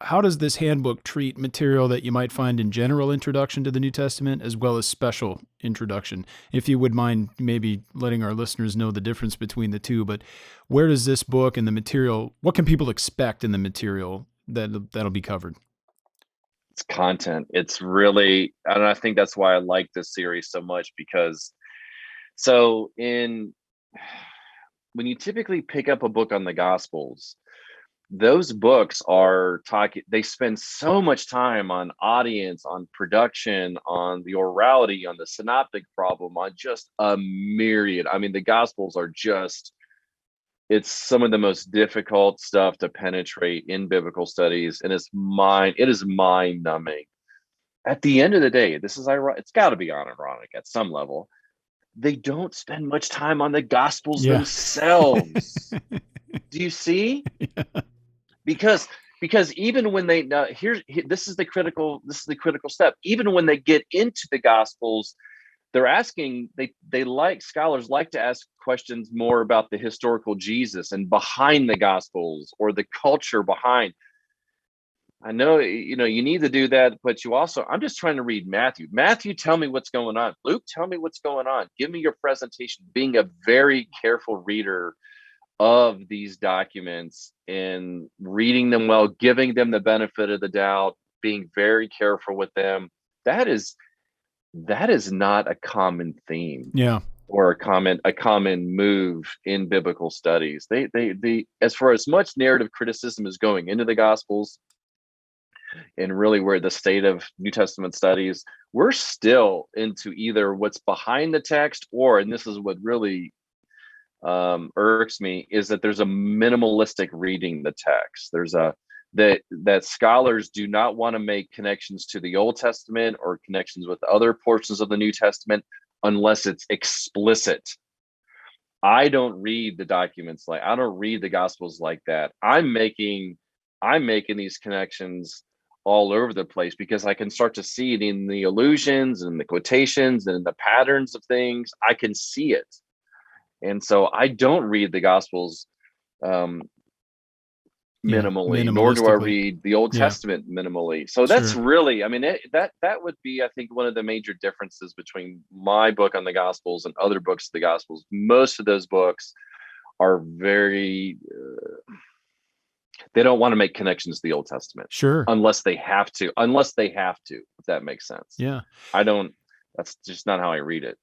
how does this handbook treat material that you might find in general introduction to the New Testament as well as special introduction? If you would mind maybe letting our listeners know the difference between the two, but where does this book and the material, what can people expect in the material that'll be covered? It's content. It's really, and I think that's why I like this series so much, because so in when you typically pick up a book on the Gospels, those books are talking, they spend so much time on audience, on production, on the orality, on the synoptic problem, on just a myriad. I mean, the Gospels are just, it's some of the most difficult stuff to penetrate in biblical studies, and it is mind numbing. At the end of the day, this is ironic, it's got to be ironic at some level, they don't spend much time on the Gospels Yeah. themselves. Do you see? because because even when they now this is the critical step. Even when they get into the Gospels, they're asking, they like, scholars like to ask questions more about the historical Jesus and behind the Gospels, or the culture behind. I know, you need to do that, but you also, I'm just trying to read Matthew, tell me what's going on. Luke, tell me what's going on. Give me your presentation. Being a very careful reader of these documents and reading them well, giving them the benefit of the doubt, being very careful with them. That is not a common theme, Yeah. or a common move in biblical studies. They as far as much narrative criticism is going into the Gospels, and really where the state of New Testament studies, we're still into either what's behind the text, or, and this is what really irks me, is that there's a minimalistic reading the text. There's a that scholars do not want to make connections to the Old Testament or connections with other portions of the New Testament unless it's explicit. I don't read I don't read the Gospels like that. I'm making these connections all over the place, because I can start to see it in the allusions and the quotations and the patterns of things. I can see it. And so I don't read the Gospels um, Yeah. minimally, nor do I Minimalistically. read the Old Yeah. Testament minimally. So that's Sure. really, I mean, that would be, I think, one of the major differences between my book on the Gospels and other books of the Gospels. Most of those books are very, they don't want to make connections to the Old Testament Sure. unless they have to, if that makes sense. Yeah. I don't, that's just not how I read it.